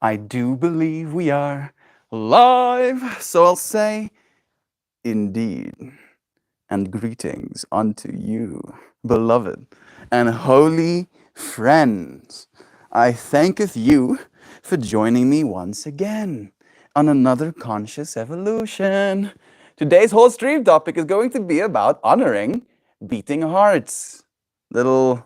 I do believe we are live, so I'll say indeed, and greetings unto you, beloved and holy friends. I thanketh you for joining me once again on another conscious evolution. Today's whole stream topic is going to be about honoring beating hearts. Little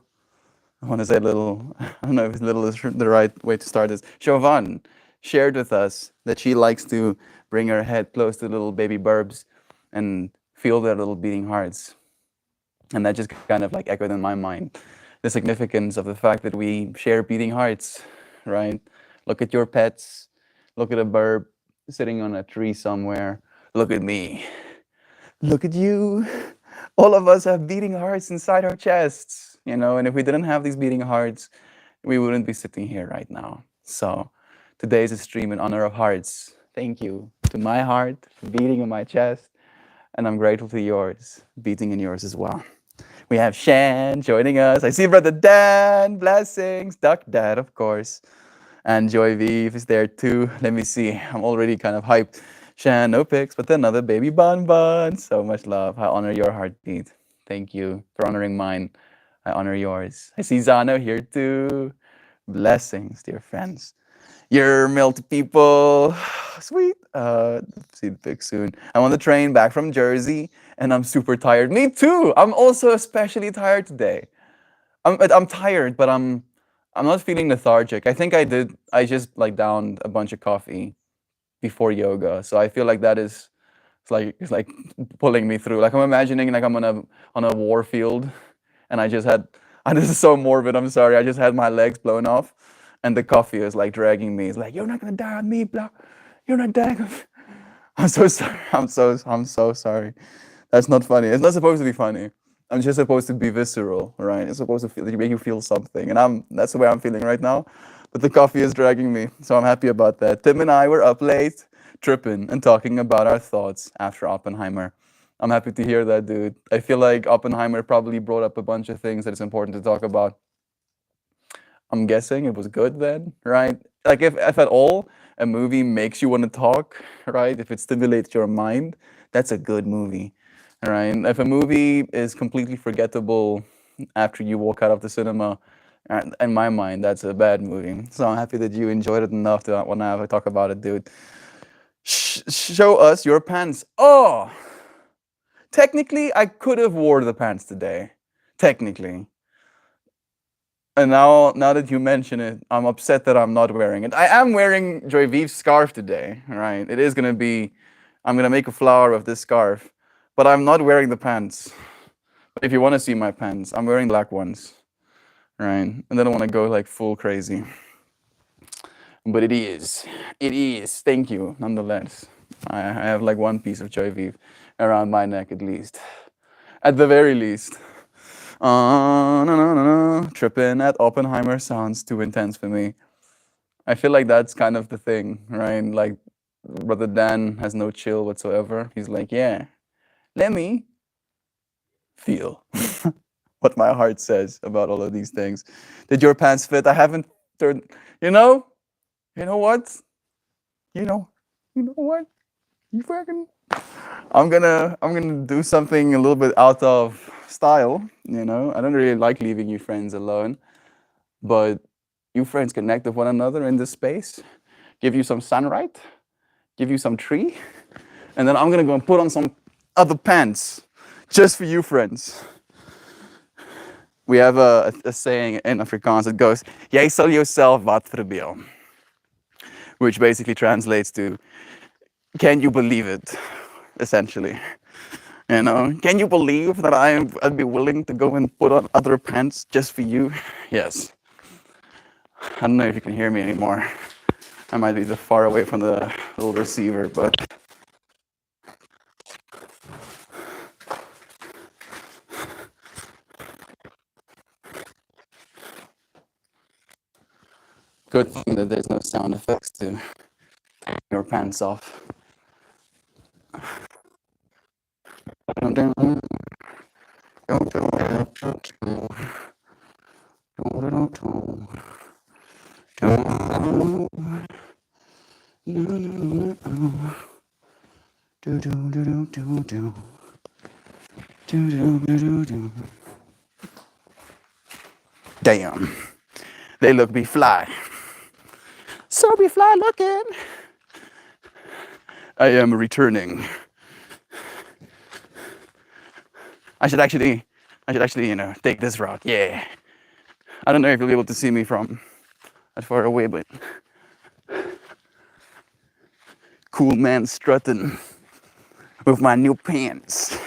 I want to say little, I don't know if little is the right way to start this. Chauvin shared with us that she likes to bring her head close to little baby burbs and feel their little beating hearts. And that just kind of like echoed in my mind the significance of the fact that we share beating hearts, right? Look at your pets, look at a burb sitting on a tree somewhere. Look at me. Look at you. All of us have beating hearts inside our chests, and if we didn't have these beating hearts, we wouldn't be sitting here right now. So today is a stream in honor of hearts. Thank you to my heart for beating in my chest, and I'm grateful to yours, beating in yours as well. We have Shan joining us. I see Brother Dan, blessings, Duck Dad, of course, and Joy Vive is there too. Let me see, I'm already kind of hyped. Shan, no pics, but another baby Bun Bun. So much love. I honor your heartbeat. Thank you for honoring mine. I honor yours. I see Zano here too. Blessings, dear friends. You're multi people. Sweet. See the pic soon. I'm on the train back from Jersey and I'm super tired. Me too. I'm also especially tired today. I'm tired, but I'm not feeling lethargic. I think I just like downed a bunch of coffee before yoga. So I feel like that is it's like pulling me through. Like I'm imagining like I'm on a war field and I just had and this is so morbid, I'm sorry. I just had my legs blown off and the coffee is like dragging me. It's like, you're not gonna die on me, blah. You're not dying. I'm so sorry. I'm so sorry. That's not funny. It's not supposed to be funny. I'm just supposed to be visceral, right? It's supposed to make you feel something. And that's the way I'm feeling right now. But the coffee is dragging me. So I'm happy about that. Tim and I were up late, tripping and talking about our thoughts after Oppenheimer. I'm happy to hear that, dude. I feel like Oppenheimer probably brought up a bunch of things that it's important to talk about. I'm guessing it was good then, right? Like if at all a movie makes you want to talk, right? If it stimulates your mind, that's a good movie, right? If a movie is completely forgettable after you walk out of the cinema, in my mind, that's a bad movie. So I'm happy that you enjoyed it enough to want to have a talk about it, dude. Show us your pants. Oh, technically, I could have wore the pants today. Technically. And now that you mention it, I'm upset that I'm not wearing it. I am wearing Joy Vive's scarf today, right? It is gonna be, I'm gonna make a flower of this scarf, but I'm not wearing the pants. But if you want to see my pants, I'm wearing black ones, right? And then I want to go like full crazy. But it is. Thank you, nonetheless. I have like one piece of Joy Vive around my neck at least. At the very least. No, no, no, no. Tripping at Oppenheimer sounds too intense for me. I feel like that's kind of the thing, right? Like, Brother Dan has no chill whatsoever. He's like, yeah, let me feel what my heart says about all of these things. Did your pants fit? I haven't turned, you know? You know what? You know what? You fucking I'm gonna do something a little bit out of style, I don't really like leaving you friends alone, but you friends connect with one another in this space, give you some sunlight, give you some tree, and then I'm gonna go and put on some other pants just for you friends. We have a saying in Afrikaans that goes, "Jy sal jouself wat verbeel," which basically translates to, "Can you believe it?" Essentially. Can you believe that I'd be willing to go and put on other pants just for you? Yes. I don't know if you can hear me anymore. I might be far away from the little receiver, but good thing that there's no sound effects to take your pants off. Damn, they look be fly. So be fly looking. I am returning. I should actually, take this route. Yeah. I don't know if you'll be able to see me from that far away, but cool man strutting with my new pants.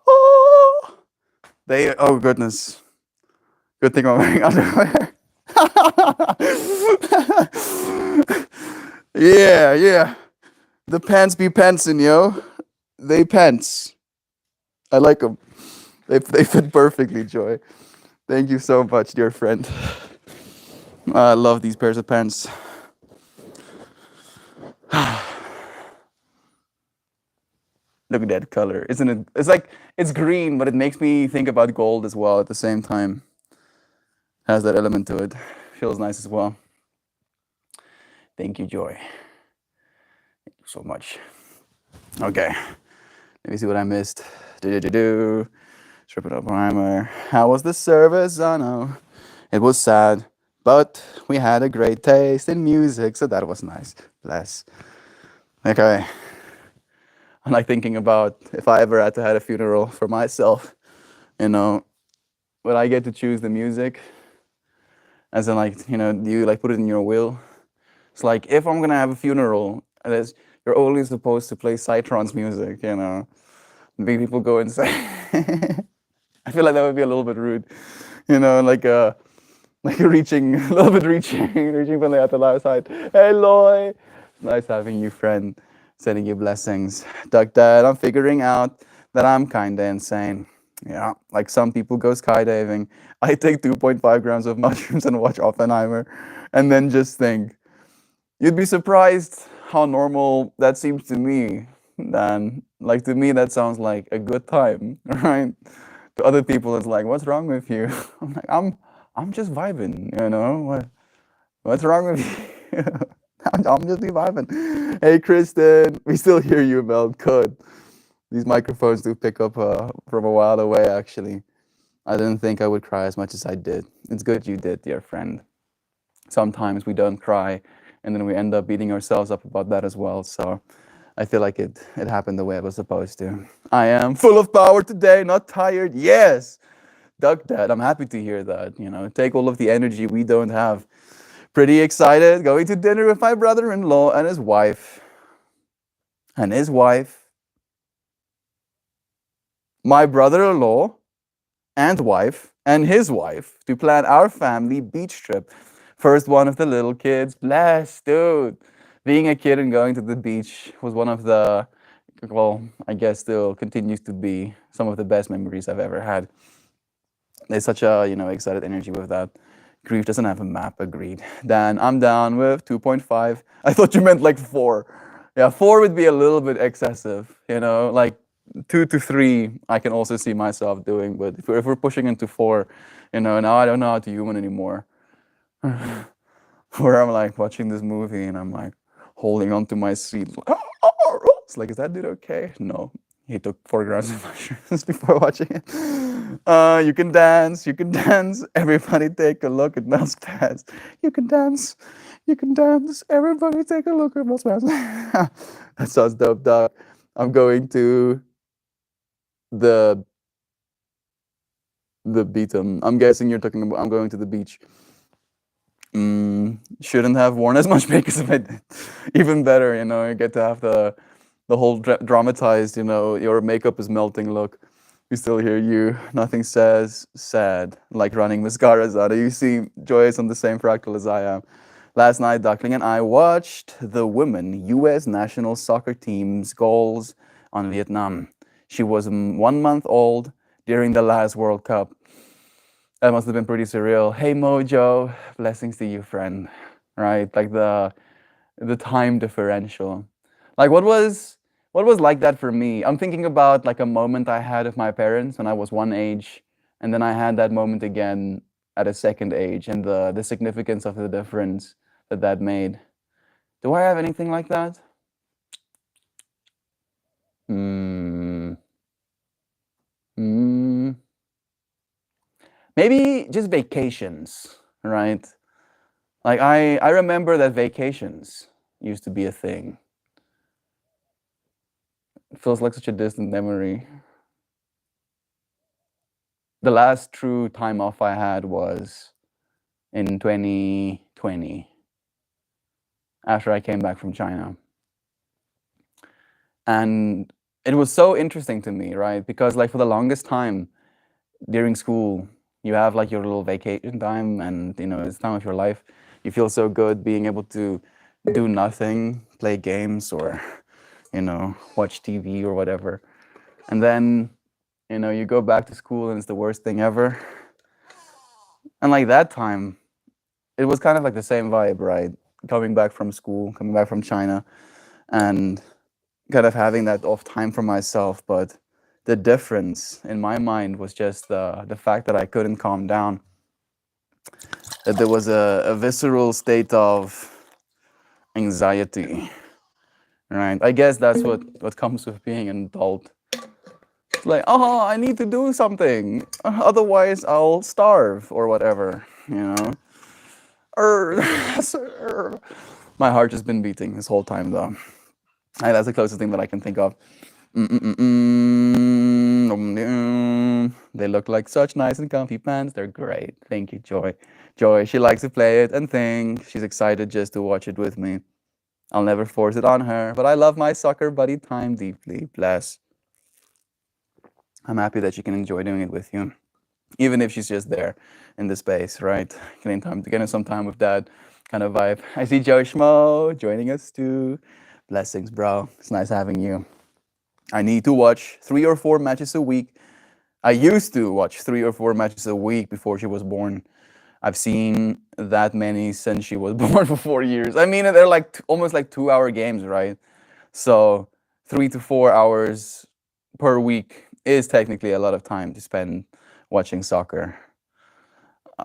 Oh, oh goodness. Good thing I'm wearing underwear. Yeah, yeah. The pants be pantsing, yo. They pants. I like them. They fit perfectly, Joy. Thank you so much, dear friend. I love these pairs of pants. Look at that color, isn't it? It's like it's green, but it makes me think about gold as well at the same time. Has that element to it. Feels nice as well. Thank you, Joy. Thank you so much. Okay, let me see what I missed. Do. Strip it up primer. How was the service? I know it was sad, but we had a great taste in music, so that was nice. Bless. Okay. I'm like thinking about if I ever had to have a funeral for myself, you know, would I get to choose the music? As in, like, do you like put it in your will? It's like if I'm gonna have a funeral, you're only supposed to play Cytron's music, Big people go and say. I feel like that would be a little bit rude, like reaching a little bit reaching from the other side. Hey, Loy, nice having you, friend. Sending you blessings. Duck Dad, I'm figuring out that I'm kinda insane. Yeah, like some people go skydiving. I take 2.5 grams of mushrooms and watch Oppenheimer, and then just think, you'd be surprised how normal that seems to me. Dan, like to me, that sounds like a good time, right? To other people, it's like, what's wrong with you? I'm like, I'm just vibing, what's wrong with you? I'm just vibing. Hey, Kristen, we still hear you, Mel. Good. These microphones do pick up from a while away, actually. I didn't think I would cry as much as I did. It's good you did, dear friend. Sometimes we don't cry, and then we end up beating ourselves up about that as well. So I feel like it happened the way it was supposed to. I am full of power today, not tired. Yes, Duck Dad, I'm happy to hear that. Take all of the energy we don't have. Pretty excited, going to dinner with my brother-in-law and his wife. My brother-in-law and wife and his wife to plan our family beach trip. First one of the little kids. Bless, dude. Being a kid and going to the beach was one of the, well, I guess still continues to be some of the best memories I've ever had. There's such a, excited energy with that. Grief doesn't have a map, agreed. Dan, I'm down with 2.5. I thought you meant like 4. Yeah, 4 would be a little bit excessive, like 2 to 3 I can also see myself doing, but if we're pushing into 4, now I don't know how to human anymore. Where I'm like watching this movie and I'm like holding onto my seat. It's like, is that dude okay? No. He took 4 grams of mushrooms before watching it. You can dance. Everybody take a look at Mel's pants. You can dance. Everybody take a look at Mel's pants. That sounds dope, dog. I'm going to the beach. I'm guessing you're talking about I'm going to the beach. Shouldn't have worn as much makeup as I did. Even better, you get to have the whole dramatized, your makeup is melting look. We still hear you. Nothing says sad like running mascaras out. You see, Joy is on the same fractal as I am. Last night, Duckling and I watched the women U.S. national soccer team's goals on Vietnam. She was 1 month old during the last World Cup. That must have been pretty surreal. Hey Mojo, blessings to you, friend. Right, like the time differential. Like what was like that for me? I'm thinking about like a moment I had with my parents when I was one age, and then I had that moment again at a second age and the significance of the difference that that made. Do I have anything like that? Hmm. Hmm. Maybe just vacations, right? Like I remember that vacations used to be a thing. It feels like such a distant memory. The last true time off I had was in 2020 after I came back from China. And it was so interesting to me, right? Because like for the longest time during school, you have like your little vacation time and it's time of your life. You feel so good being able to do nothing, play games or watch TV or whatever. And then, you go back to school and it's the worst thing ever. And like that time, it was kind of like the same vibe, right? Coming back from school, coming back from China, and kind of having that off time for myself. But the difference in my mind was just the fact that I couldn't calm down. That there was a visceral state of anxiety, right? I guess that's what comes with being an adult. It's like, oh, I need to do something, otherwise I'll starve or whatever, Or my heart has been beating this whole time, though. That's the closest thing that I can think of. They look like such nice and comfy pants. They're great. Thank you, Joy. Joy, she likes to play it and think. She's excited just to watch it with me. I'll never force it on her, but I love my soccer buddy time deeply. Bless. I'm happy that she can enjoy doing it with you, even if she's just there in the space, right? Getting some time with Dad, kind of vibe. I see Joe Schmo joining us too. Blessings, bro. It's nice having you. I need to watch 3 or 4 matches a week. I used to watch 3 or 4 matches a week before she was born. I've seen that many since she was born for 4 years. I mean, they're like almost like 2-hour games, right? So 3 to 4 hours per week is technically a lot of time to spend watching soccer.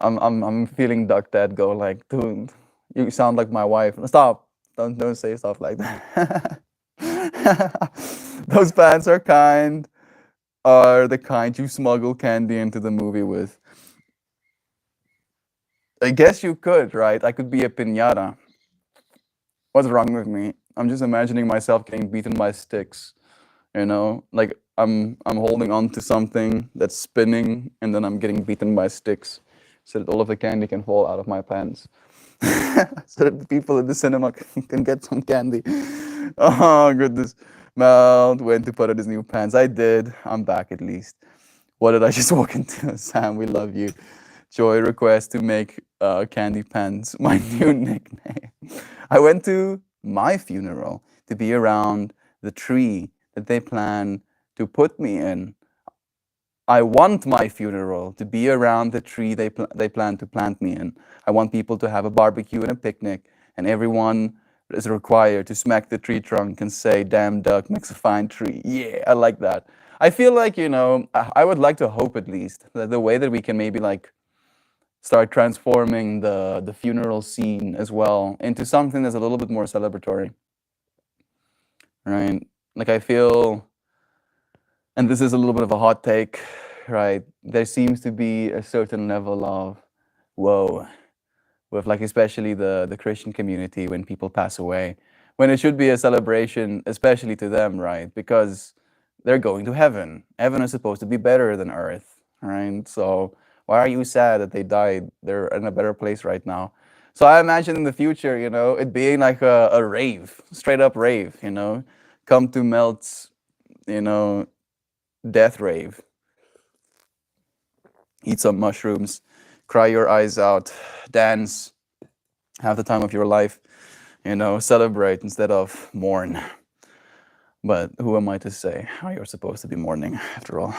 I'm feeling Duck Dad go like, dude, you sound like my wife. Stop. Don't say stuff like that. Those fans are the kind you smuggle candy into the movie with. I guess you could, right? I could be a piñata. What's wrong with me? I'm just imagining myself getting beaten by sticks. Like I'm holding on to something that's spinning, and then I'm getting beaten by sticks, so that all of the candy can fall out of my pants, so that the people in the cinema can get some candy. Oh goodness, Mel went to put on his new pants. I did. I'm back at least. What did I just walk into? Sam, we love you. Joy request to make Candy Pants my new nickname. I went to my funeral to be around the tree that they plan to put me in. I want my funeral to be around the tree they plan to plant me in. I want people to have a barbecue and a picnic, and everyone is required to smack the tree trunk and say, "Damn duck makes a fine tree." Yeah, I like that. I feel like, I would like to hope at least that the way that we can maybe like start transforming the funeral scene as well into something that's a little bit more celebratory, right? Like I feel, and this is a little bit of a hot take, right? There seems to be a certain level of woe with like especially the Christian community when people pass away, when it should be a celebration, especially to them, right? Because they're going to heaven. Heaven is supposed to be better than earth, right? So why are you sad that they died? They're in a better place right now. So I imagine in the future, it being like a rave, straight up rave, come to Melt's, death rave. Eat some mushrooms, cry your eyes out, dance, have the time of your life, celebrate instead of mourn. But who am I to say how you're supposed to be mourning after all?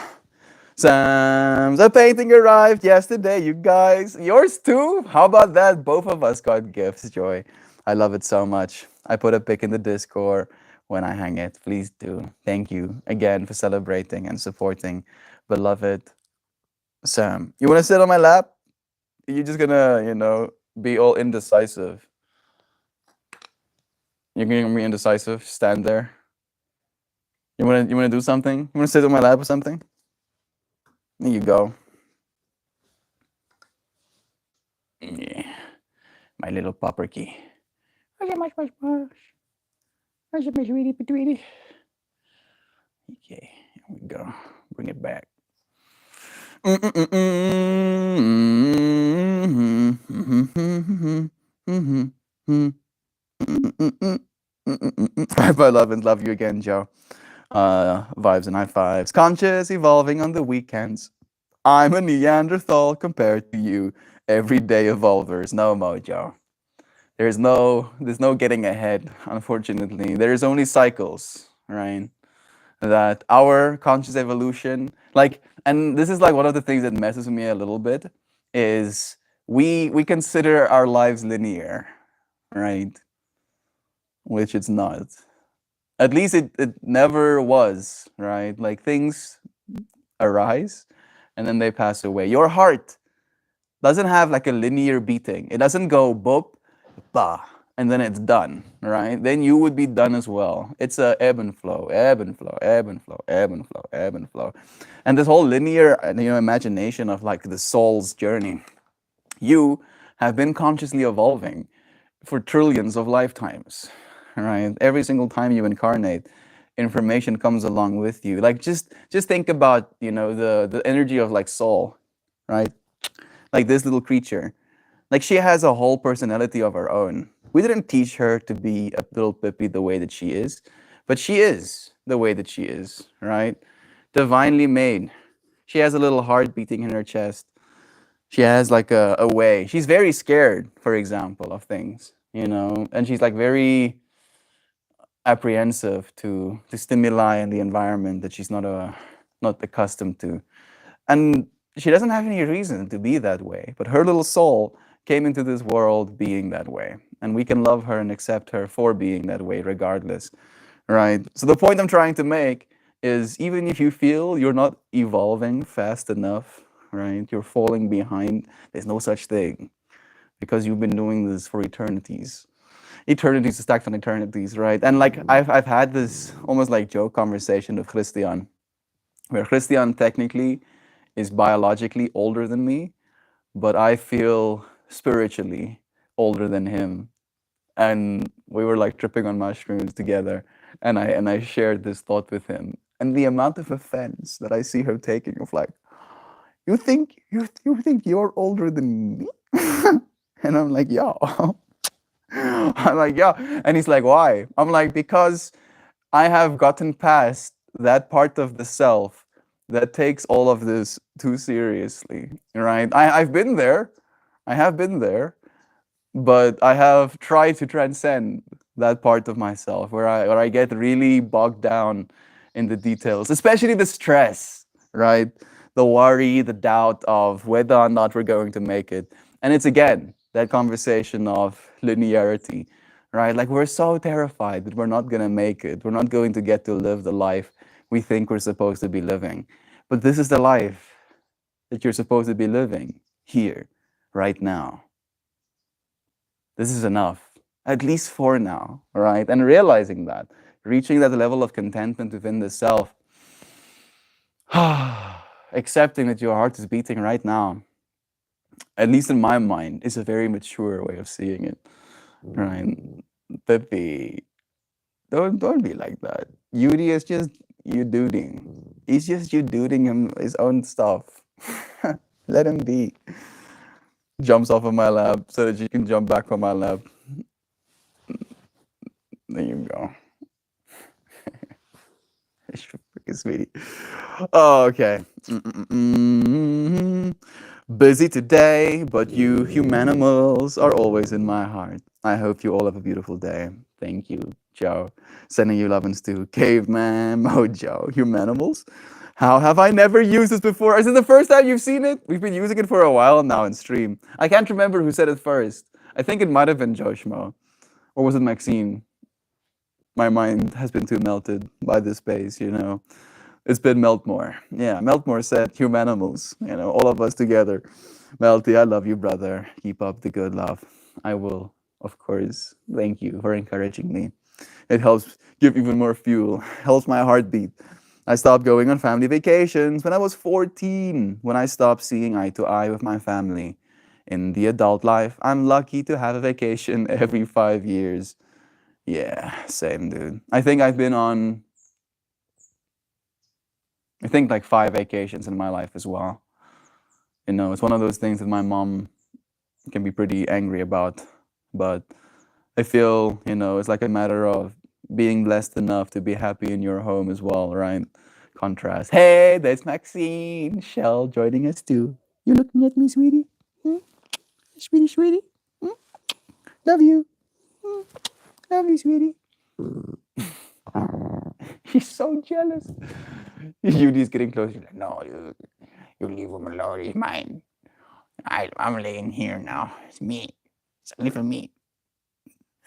Sam's a painting arrived yesterday, you guys. Yours too? How about that? Both of us got gifts, Joy. I love it so much. I put a pic in the Discord when I hang it. Please do. Thank you again for celebrating and supporting beloved Sam. You want to sit on my lap? you're just gonna, be all indecisive. You're gonna be indecisive. Stand there. You wanna do something? You wanna sit on my lap or something? There you go. Yeah, my little popperkey. Okay, much, much, much. Much, much, sweetie, patweetie. Okay, here we go. Bring it back. I love and love you again, Joe. Vibes and high fives. Conscious evolving on the weekends. I'm a Neanderthal compared to you. Everyday evolvers. No mojo. There's no getting ahead, unfortunately. There's only cycles, right? That our conscious evolution, like, and this is like one of the things that messes with me a little bit, is we consider our lives linear, right? Which it's not. At least it never was, right? Like things arise and then they pass away. Your heart doesn't have like a linear beating. It doesn't go boop, bah, and then it's done, right? Then you would be done as well. It's a ebb and flow, ebb and flow, ebb and flow, ebb and flow, ebb and flow. And this whole linear, imagination of like the soul's journey, you have been consciously evolving for trillions of lifetimes, right? Every single time you incarnate, information comes along with you. Like just think about, the energy of like soul, right? Like this little creature. Like she has a whole personality of her own. We didn't teach her to be a little Pippi the way that she is, but she is the way that she is, right? Divinely made. She has a little heart beating in her chest. She has like a way. She's very scared, for example, of things, and she's like very apprehensive to stimuli in the environment that she's not accustomed to. And she doesn't have any reason to be that way, but her little soul came into this world being that way. And we can love her and accept her for being that way regardless, right? So the point I'm trying to make is even if you feel you're not evolving fast enough, right? You're falling behind, there's no such thing because you've been doing this for eternities. Eternities stacked on eternities, right? And like I've had this almost like joke conversation with Christian, where Christian technically is biologically older than me, but I feel spiritually older than him. And we were like tripping on mushrooms together, and I shared this thought with him. And the amount of offense that I see her taking of like, you think you're older than me? And I'm like, yeah. I'm like, yeah. And he's like, why? I'm like, because I have gotten past that part of the self that takes all of this too seriously, right? I've been there. I have been there, but I have tried to transcend that part of myself where I get really bogged down in the details, especially the stress, right? The worry, the doubt of whether or not we're going to make it. And it's again that conversation of linearity, right? Like we're so terrified that we're not going to make it. We're not going to get to live the life we think we're supposed to be living. But this is the life that you're supposed to be living here, right now. This is enough, at least for now, right? And realizing that, reaching that level of contentment within the self, accepting that your heart is beating right now, at least in my mind, is a very mature way of seeing it, right? Pippi, don't be like that. Yuri is just you duding. He's just you duding his own stuff. Let him be. Jumps off of my lap so that you can jump back on my lap. There you go. Freaking sweetie. Oh, okay. Busy today, but you humanimals are always in my heart. I hope you all have a beautiful day. Thank you, Joe. Sending you lovin's to Caveman Mojo. Humanimals? How have I never used this before? Is it the first time you've seen it? We've been using it for a while now in stream. I can't remember who said it first. I think it might have been Joshmo. Or was it Maxine? My mind has been too melted by this space, It's been Meltmore. Yeah, Meltmore said humanimals, all of us together. Melty, I love you, brother. Keep up the good love. I will, of course. Thank you for encouraging me. It helps give even more fuel, helps my heartbeat. I stopped going on family vacations when I was 14, when I stopped seeing eye to eye with my family. In the adult life, I'm lucky to have a vacation every 5 years. Yeah, same, dude. I think like 5 vacations in my life as well. It's one of those things that my mom can be pretty angry about, but I feel, it's like a matter of being blessed enough to be happy in your home as well, right? Contrast. Hey, there's Maxine, Shell joining us too. You looking at me, sweetie? Hmm? Sweetie, sweetie? Hmm? Love you. Hmm? Love you, sweetie. She's so jealous. Judy's getting close. She's like, no, you leave him alone. He's mine. I'm laying here now. It's me. It's only for me.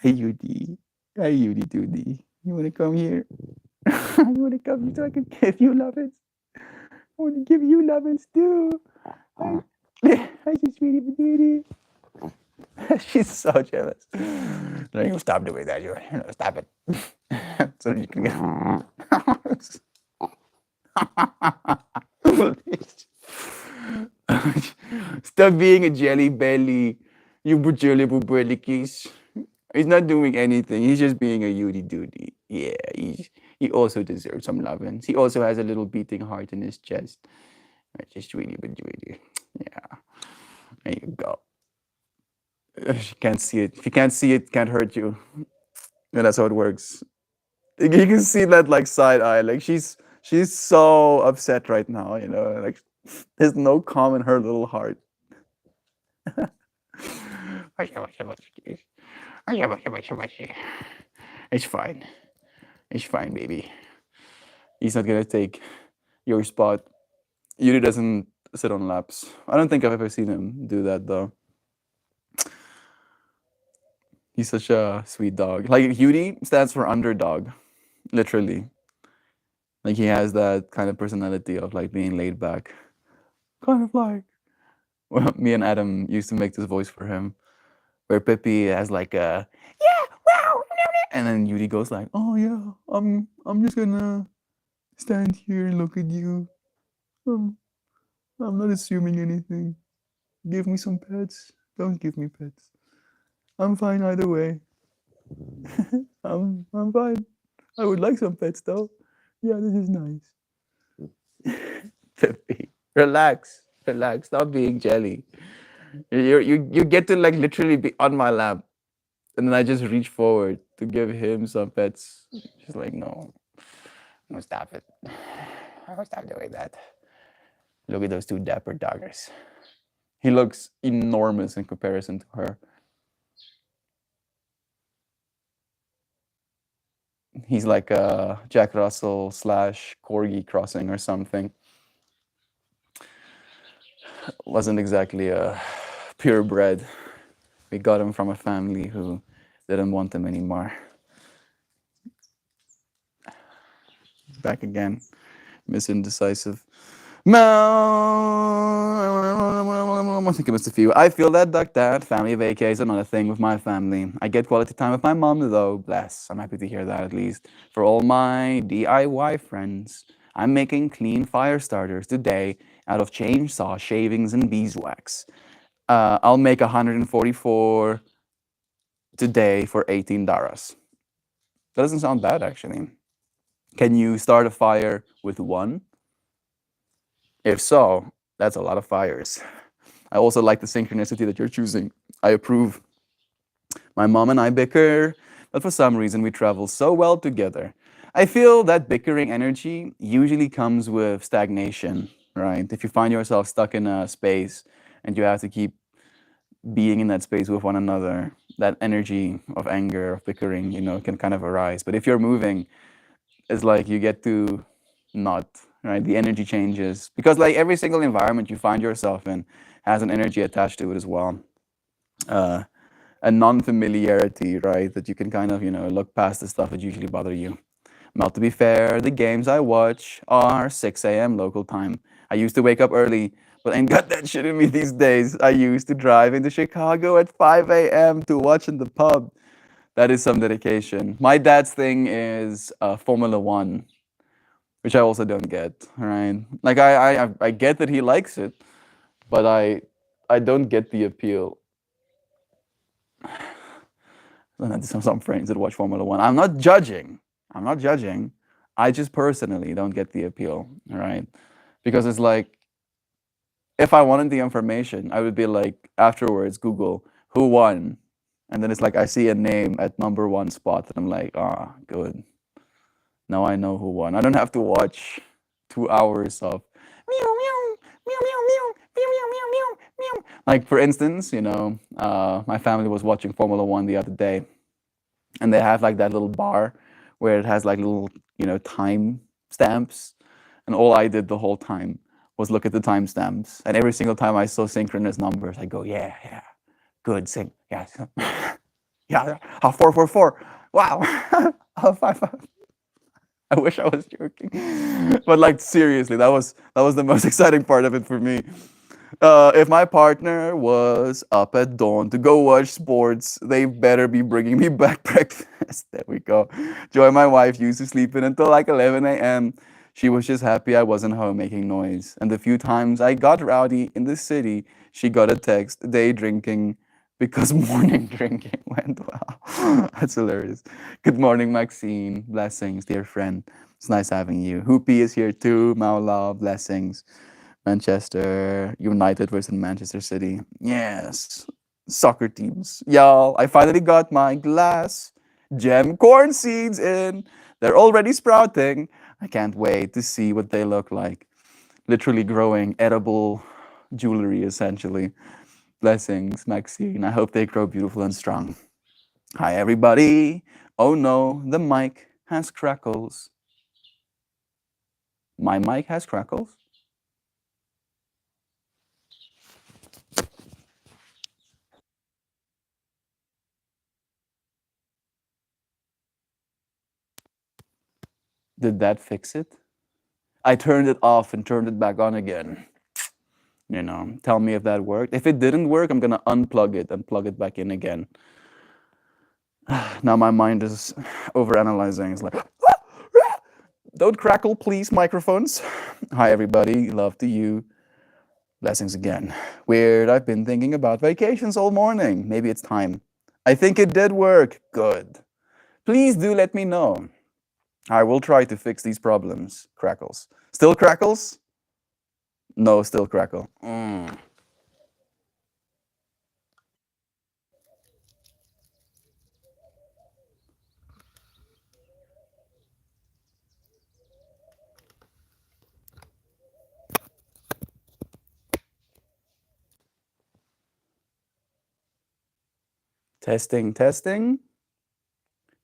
Hey, Judy. Hey, Judy Doody. You want to come here? You want to come here so I can give you lovins? I want to give you lovins too. Hi, hi, sweetie Doody. She's so jealous. No, you stop doing that. Stop it. So you can get. Stop being a jelly belly. You jelly belly kiss. He's not doing anything. He's just being a Yudi doody. Yeah, he also deserves some lovins. He also has a little beating heart in his chest. Just really, but really. Yeah. There you go. If you can't see it. If you can't see it, can't hurt you. Yeah, that's how it works. You can see that like side eye. Like she's so upset right now, like there's no calm in her little heart. It's fine. It's fine, baby. He's not gonna take your spot. Yuri doesn't sit on laps. I don't think I've ever seen him do that though. He's such a sweet dog. Like Yuri stands for underdog, literally. Like he has that kind of personality of like being laid back. Kind of like well, me and Adam used to make this voice for him, where Pepe has like a yeah, wow, and then Yuri goes like, oh yeah, I'm just gonna stand here and look at you. Um, I'm not assuming anything. Give me some pets. Don't give me pets. I'm fine either way. I'm fine. I would like some pets though. Yeah, this is nice. Pepe, relax, relax. Stop being jelly. You get to like literally be on my lap, and then I just reach forward to give him some pets. She's like, no, no, stop it. I will stop doing that. Look at those two dapper doggers. He looks enormous in comparison to her. He's like a Jack Russell slash Corgi crossing or something. Wasn't exactly a purebred. We got him from a family who didn't want him anymore. Back again. Miss Indecisive. I think it was a few. I feel that duck that family vacay is another thing with my family. I get quality time with my mom though. Bless. I'm happy to hear that at least. For all my DIY friends, I'm making clean fire starters today out of chainsaw shavings and beeswax. I'll make 144 today for 18 daras. That doesn't sound bad actually. Can you start a fire with one? If so, that's a lot of fires. I also like the synchronicity that you're choosing. I approve. My mom and I bicker, but for some reason we travel so well together. I feel that bickering energy usually comes with stagnation, right? If you find yourself stuck in a space and you have to keep being in that space with one another, that energy of anger, of bickering, can kind of arise. But if you're moving, it's like you get to not, right? The energy changes because like every single environment you find yourself in has an energy attached to it as well. A non-familiarity, right? That you can kind of, look past the stuff that usually bother you. Now, to be fair, the games I watch are 6 a.m. local time. I used to wake up early, but I ain't got that shit in me these days. I used to drive into Chicago at 5 a.m. to watch in the pub. That is some dedication. My dad's thing is Formula One, which I also don't get. Right? Like I get that he likes it, but I don't get the appeal. Some friends that watch Formula One. I'm not judging. I'm not judging. I just personally don't get the appeal, right? Because it's like if I wanted the information, I would be like afterwards Google who won, and then it's like I see a name at number one spot, and I'm like, ah, good. Now I know who won. I don't have to watch 2 hours of meow meow meow meow meow meow meow meow meow meow. Like for instance, my family was watching Formula One the other day, and they have like that little bar where it has like little time stamps, and all I did the whole time was look at the timestamps, and every single time I saw synchronous numbers I go, yeah, yeah, good, sync, yeah. Yeah, 444, wow. Five, five. I wish I was joking, but like seriously, that was the most exciting part of it for me. If my partner was up at dawn to go watch sports, they better be bringing me back breakfast. There we go. Joy, my wife, used to sleep in until like 11 a.m. She was just happy I wasn't home making noise. And the few times I got rowdy in the city, she got a text, day drinking, because morning drinking went well. That's hilarious. Good morning, Maxine. Blessings, dear friend. It's nice having you. Hoopy is here too. Maula, blessings. Manchester United versus Manchester City. Yes. Soccer teams. Y'all, I finally got my glass gem corn seeds in. They're already sprouting. I can't wait to see what they look like. Literally growing edible jewelry, essentially. Blessings, Maxine. I hope they grow beautiful and strong. Hi, everybody. Oh no, the mic has crackles. My mic has crackles? Did that fix it? I turned it off and turned it back on again. Tell me if that worked. If it didn't work, I'm gonna unplug it and plug it back in again. Now my mind is overanalyzing. It's like, don't crackle, please, microphones. Hi, everybody. Love to you. Blessings again. Weird. I've been thinking about vacations all morning. Maybe it's time. I think it did work. Good. Please do let me know. I will try to fix these problems. Crackles. Still crackles? No, still crackle. Testing, testing.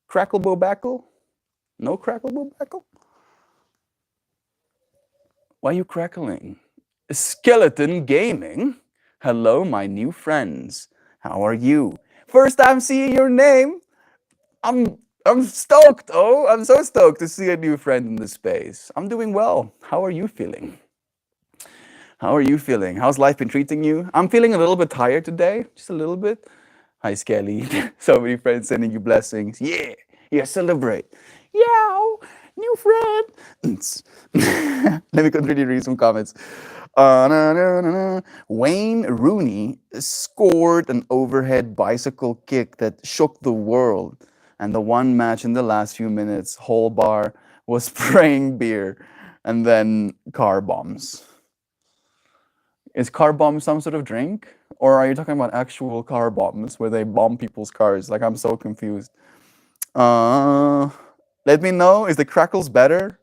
Crackle bobackle? No crackle bobackle? Why are you crackling? Skeleton Gaming? Hello, my new friends. How are you? First time seeing your name? I'm stoked. Oh, I'm so stoked to see a new friend in the space. I'm doing well. How are you feeling? How are you feeling? How's life been treating you? I'm feeling a little bit tired today, just a little bit. Hi, Skelly. So many friends sending you blessings. Yeah, yeah, celebrate. Yeah, new friend. Let me continue reading some comments. Wayne Rooney scored an overhead bicycle kick that shook the world. And the one match in the last few minutes, whole bar was spraying beer and then car bombs. Is car bomb some sort of drink? Or are you talking about actual car bombs where they bomb people's cars? Like, I'm so confused. Let me know. Is the crackles better?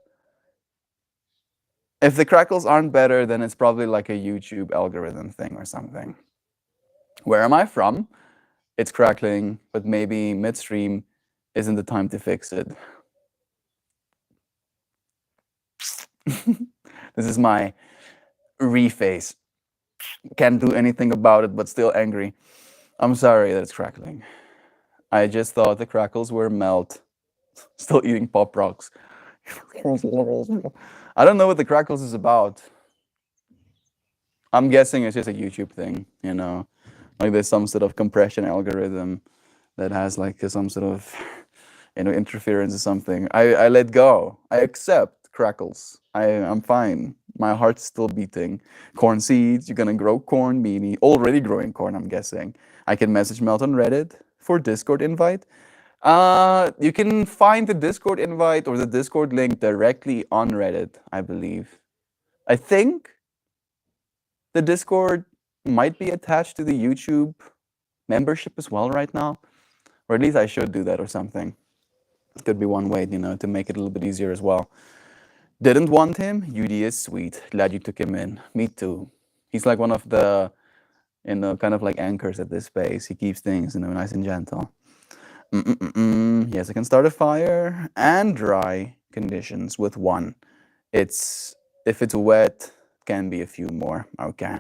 If the crackles aren't better, then it's probably like a YouTube algorithm thing or something. Where am I from? It's crackling, but maybe midstream isn't the time to fix it. This is my reface. Can't do anything about it, but still angry. I'm sorry that it's crackling. I just thought the crackles were melt. Still eating Pop Rocks. I don't know what the crackles is about. I'm guessing it's just a YouTube thing, you know, like there's some sort of compression algorithm that has like some sort of, you know, interference or something. I let go. I accept crackles. I'm fine. My heart's still beating. Corn seeds. You're gonna grow corn, meanie. Already growing corn, I'm guessing. I can message Melt on Reddit for Discord invite. You can find the Discord invite or the Discord link directly on Reddit, I believe. I think the Discord might be attached to the YouTube membership as well right now, or at least I should do that or something. Could be one way, you know, to make it a little bit easier as well. Didn't want him. UD is sweet. Glad you took him in. Me too. He's like one of the, you know, kind of like anchors at this space. He keeps things, you know, nice and gentle. Yes, I can start a fire and dry conditions with one. It's if it's wet, can be a few more. Okay.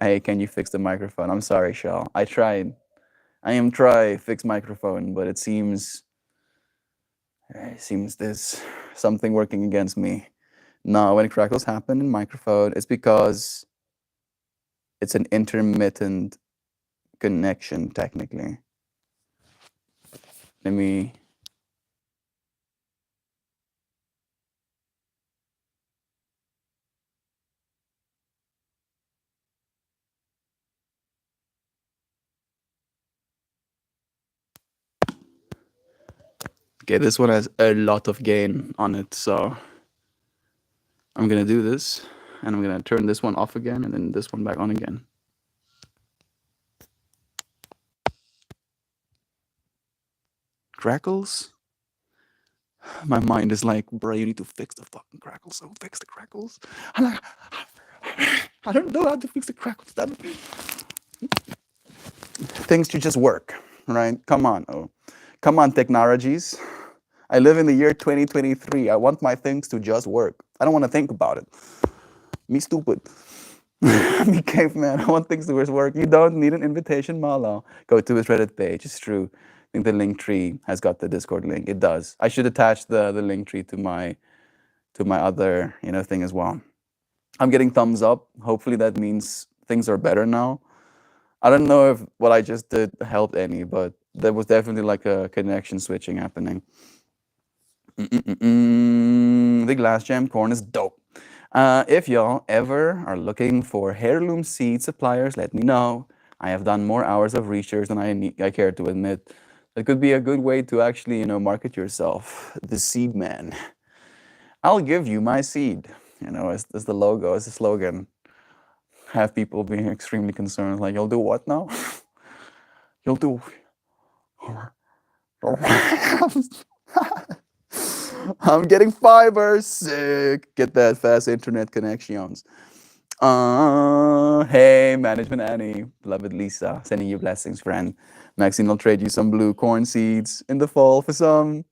Hey, can you fix the microphone? I'm sorry, Shell. I tried. I am try fix microphone, but it seems there's something working against me. No, when crackles happen in microphone, it's because it's an intermittent connection technically. Let me. Okay, this one has a lot of gain on it, so I'm gonna do this, and I'm gonna turn this one off again, and then this one back on again. Crackles? My mind is like, bro, you need to fix the fucking crackles. So fix the crackles. I'm like, I don't know how to fix the crackles. Things should just work, right? Come on, come on, technologies. I live in the year 2023. I want my things to just work. I don't want to think about it. Me stupid. Me caveman. I want things to just work. You don't need an invitation, Malo. Go to his Reddit page. It's true. I think the link tree has got the Discord link. It does. I should attach the link tree to my other, you know, thing as well. I'm getting thumbs up. Hopefully that means things are better now. I don't know if what I just did helped any, but there was definitely like a connection switching happening. The glass jam corn is dope. If y'all ever are looking for heirloom seed suppliers, let me know. I have done more hours of research than I care to admit. It could be a good way to actually, you know, market yourself. The seed man. I'll give you my seed. You know, as the logo, as the slogan. Have people being extremely concerned, like, you'll do what now? You'll do. I'm getting fiber. Sick. Get that fast internet connections. Hey, Management Annie, beloved Lisa, sending you blessings, friend. Maxine will trade you some blue corn seeds in the fall for some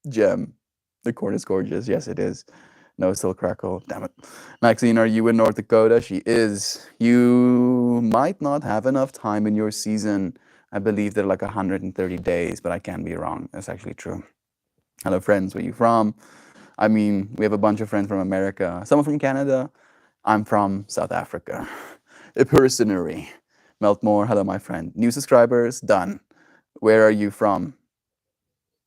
gem. The corn is gorgeous. Yes, it is. No, it's still crackle. Damn it. Maxine, are you in North Dakota? She is. You might not have enough time in your season. I believe they're like 130 days, but I can be wrong. That's actually true. Hello, friends. Where you from? I mean, we have a bunch of friends from America. Some are from Canada. I'm from South Africa. A personary. Meltmore, hello, my friend. New subscribers, done. Where are you from?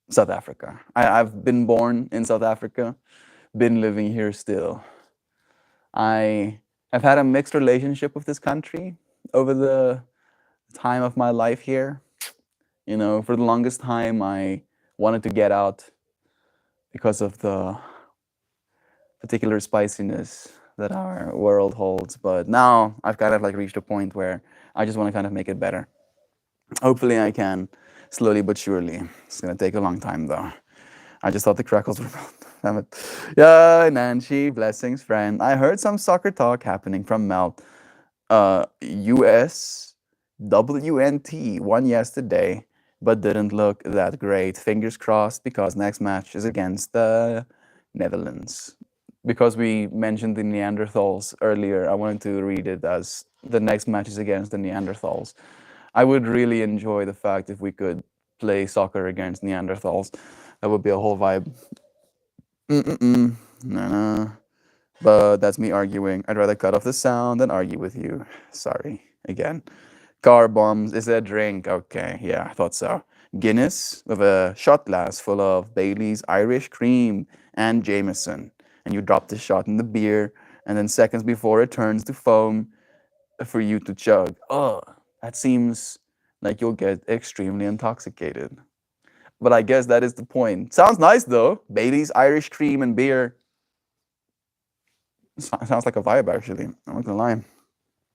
South Africa. I've been born in South Africa, been living here still. I have had a mixed relationship with this country over the time of my life here. You know, for the longest time, I wanted to get out because of the particular spiciness that our world holds. But now I've kind of like reached a point where I just want to kind of make it better. Hopefully I can, slowly but surely. It's gonna take a long time though. I just thought the crackles were damn it. Yeah, Nancy, blessings, friend. I heard some soccer talk happening from Melt. US WNT won yesterday, but didn't look that great. Fingers crossed because next match is against the Netherlands. Because we mentioned the Neanderthals earlier, I wanted to read it as the next match is against the Neanderthals. I would really enjoy the fact if we could play soccer against Neanderthals. That would be a whole vibe. No. But that's me arguing. I'd rather cut off the sound than argue with you. Sorry. Again. Car bombs is a drink. Okay, yeah, I thought so. Guinness with a shot glass full of Bailey's Irish cream and Jameson. And you drop the shot in the beer, and then seconds before it turns to foam for you to chug. Oh, that seems like you'll get extremely intoxicated. But I guess that is the point. Sounds nice though. Bailey's Irish cream and beer. Sounds like a vibe actually. I'm not gonna lie.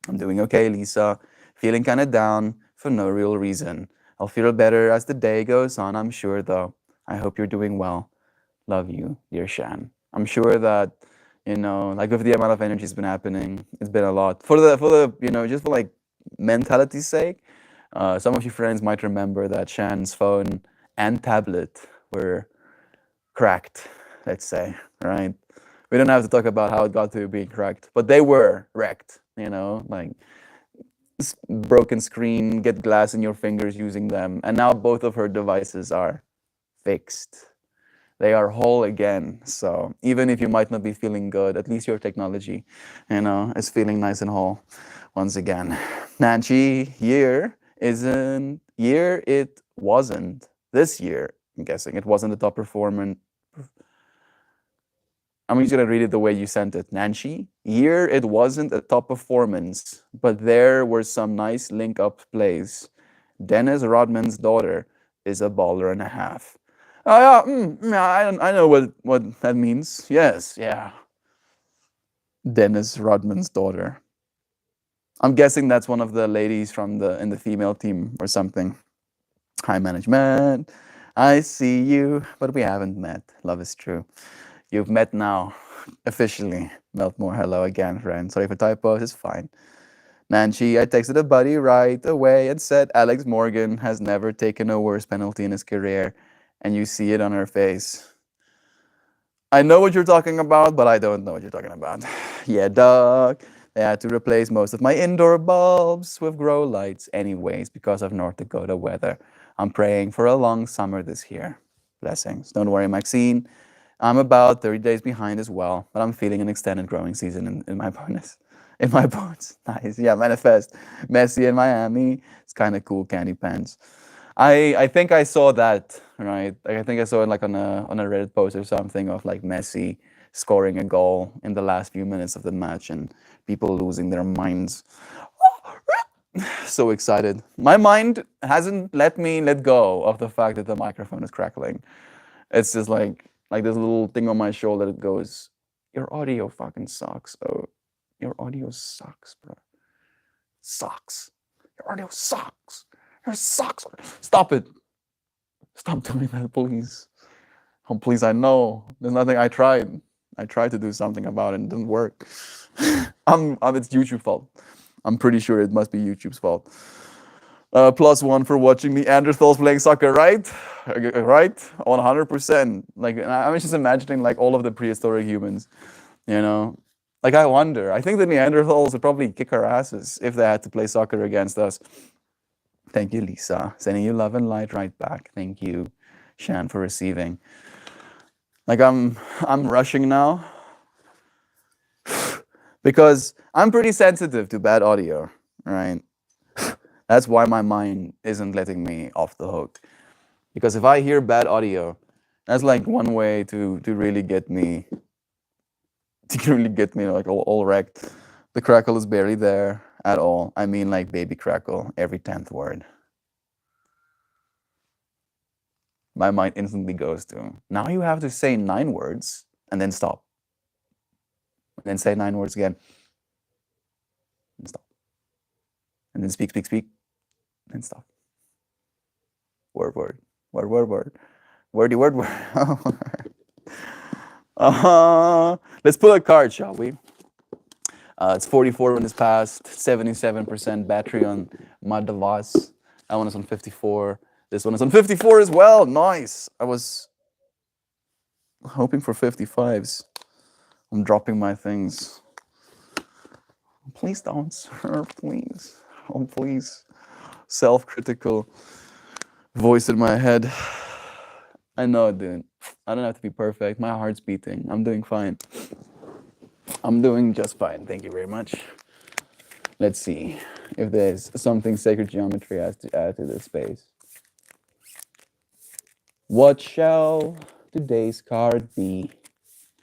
I'm doing okay, Lisa. Feeling kind of down for no real reason. I'll feel better as the day goes on, I'm sure, though. I hope you're doing well. Love you, dear Shan. I'm sure that, like with the amount of energy has been happening, it's been a lot. Just for like mentality's sake, some of you friends might remember that Shan's phone and tablet were cracked, let's say, right? We don't have to talk about how it got to being cracked, but they were wrecked, like broken screen, get glass in your fingers using them. And now both of her devices are fixed. They are whole again. So even if you might not be feeling good, at least your technology, is feeling nice and whole once again. Nancy, it wasn't. This year, I'm guessing, it wasn't the top performer. I'm just gonna read it the way you sent it. Nancy, it wasn't a top performance, but there were some nice link-up plays. Dennis Rodman's daughter is a baller and a half. Oh yeah, I know what that means. Yes, yeah. Dennis Rodman's daughter. I'm guessing that's one of the ladies from in the female team or something. Hi management, I see you, but we haven't met. Love is true. You've met now, officially. Meltmore, hello again, friend. Sorry for typos, it's fine. Nancy, I texted a buddy right away and said Alex Morgan has never taken a worse penalty in his career, and you see it on her face. I know what you're talking about, but I don't know what you're talking about. Yeah, dog. They had to replace most of my indoor bulbs with grow lights anyways because of North Dakota weather. I'm praying for a long summer this year. Blessings. Don't worry, Maxine. I'm about 30 days behind as well, but I'm feeling an extended growing season in my bonus. In my bones. Nice. Yeah, manifest. Messi in Miami. It's kind of cool, candy pants. I think I saw that, right? I think I saw it like on a Reddit post or something of like Messi scoring a goal in the last few minutes of the match and people losing their minds. So excited. My mind hasn't let me let go of the fact that the microphone is crackling. It's just like this little thing on my shoulder that goes, your audio fucking sucks. Oh, your audio sucks, bro. Sucks. Your audio sucks. Your sucks. Stop it. Stop doing that, please. Oh, please, I know. There's nothing I tried. I tried to do something about it and it didn't work. It's YouTube's fault. I'm pretty sure it must be YouTube's fault. +1 for watching Neanderthals playing soccer, right? Right? 100%. Like, I was just imagining like all of the prehistoric humans, Like, I wonder. I think the Neanderthals would probably kick our asses if they had to play soccer against us. Thank you, Lisa. Sending you love and light right back. Thank you, Shan, for receiving. Like, I'm rushing now because I'm pretty sensitive to bad audio, right? That's why my mind isn't letting me off the hook. Because if I hear bad audio, that's like one way to really get me like all wrecked. The crackle is barely there at all. I mean like baby crackle every 10th word. My mind instantly goes to, now you have to say 9 words and then stop. And then say 9 words again. And stop. And then speak, and stop. Word. Wordy word. Let's pull a card, shall we? It's 44 minutes past, 77% battery on my device. That one is on 54. This one is on 54 as well. Nice. I was hoping for 55s. I'm dropping my things. Please don't, sir. Please. Oh, please. Self-critical voice in my head. I know, dude. I don't have to be perfect. My heart's beating. I'm doing fine. I'm doing just fine. Thank you very much. Let's see if there's something sacred geometry has to add to this space. What shall today's card be?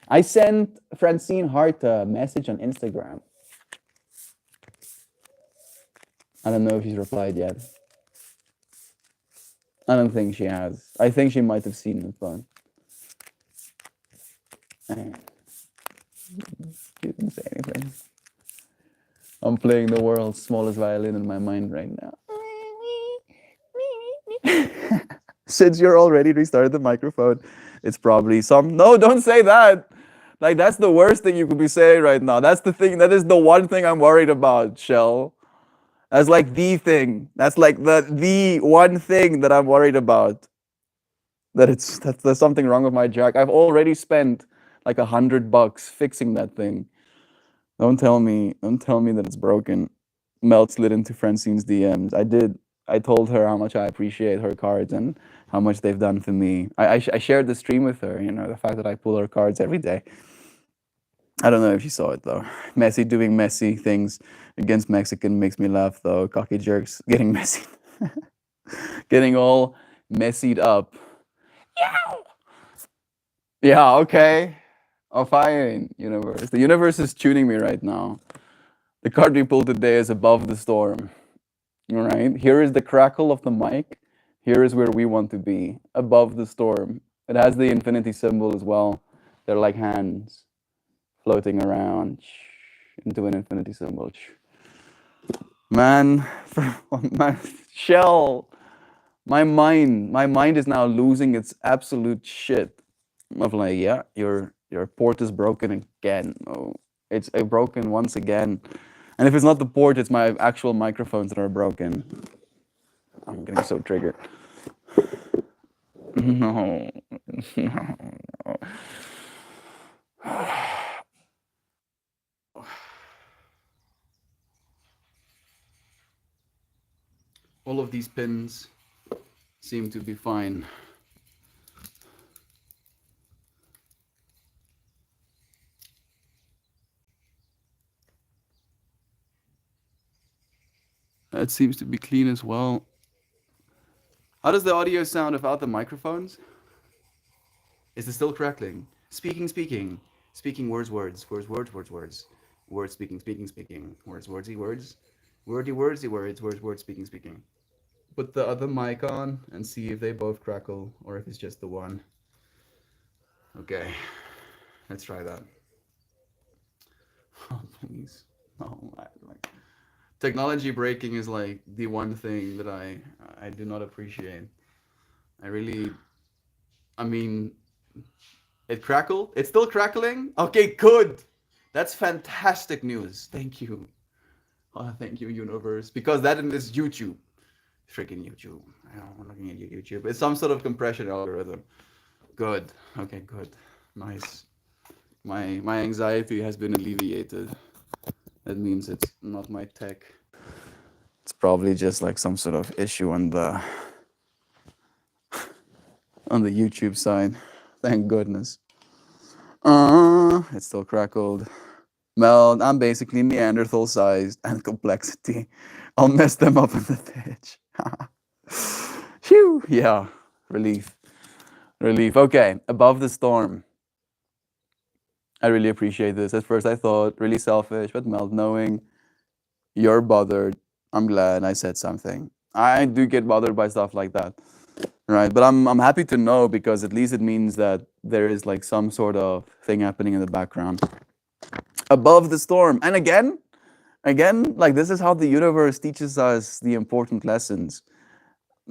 I sent Francine Hart a message on Instagram. I don't know if she's replied yet. I don't think she has. I think she might have seen it, but she didn't say anything. I'm playing the world's smallest violin in my mind right now. Since you're already restarted the microphone, it's probably some. No, don't say that. Like, that's the worst thing you could be saying right now. That's the thing. That is the one thing I'm worried about, Shell. That's like the thing. That's like the one thing that I'm worried about. That there's something wrong with my jack. I've already spent like $100 fixing that thing. Don't tell me that it's broken. Melt slid into Francine's DMs. I did. I told her how much I appreciate her cards and how much they've done for me. I shared the stream with her, you know, the fact that I pull her cards every day. I don't know if she saw it though. Messi doing messy things against Mexican makes me laugh though. Cocky jerks getting messy. Getting all messied up. Yeah, okay. Oh, fine, universe. The universe is tuning me right now. The card we pulled today is Above the Storm. All right. Here is the crackle of the mic. Here is where we want to be. Above the storm. It has the infinity symbol as well. They're like hands floating around into an infinity symbol. Man, my Shell. My mind is now losing its absolute shit. Of like, yeah, your port is broken again. Oh, it's broken once again. And if it's not the port, it's my actual microphones that are broken. I'm getting so triggered. No. No. All of these pins seem to be fine. That seems to be clean as well. How does the audio sound without the microphones? Is it still crackling? Speaking. Speaking words. Words, speaking. Wordsy words. Words, speaking. Put the other mic on and see if they both crackle or if it's just the one. Okay, let's try that. Oh, please. Oh, like, technology breaking is like the one thing that I do not appreciate. I mean, it crackled. It's still crackling. Okay, good. That's fantastic news. Thank you. Oh, thank you, universe. Because that is YouTube. Freaking YouTube. I'm looking at YouTube. It's some sort of compression algorithm. Good. Okay, good. Nice. My anxiety has been alleviated. That means it's not my tech. It's probably just like some sort of issue on the YouTube side. Thank goodness. It's still crackled. Well, I'm basically Neanderthal sized and complexity. I'll mess them up on the pitch. Phew, yeah, relief. Okay, Above the Storm. I really appreciate this. At first I thought really selfish, but Melt, knowing you're bothered, I'm glad I said something. I do get bothered by stuff like that, right? But I'm happy to know because at least it means that there is like some sort of thing happening in the background. Above the Storm. And again, like this is how the universe teaches us the important lessons.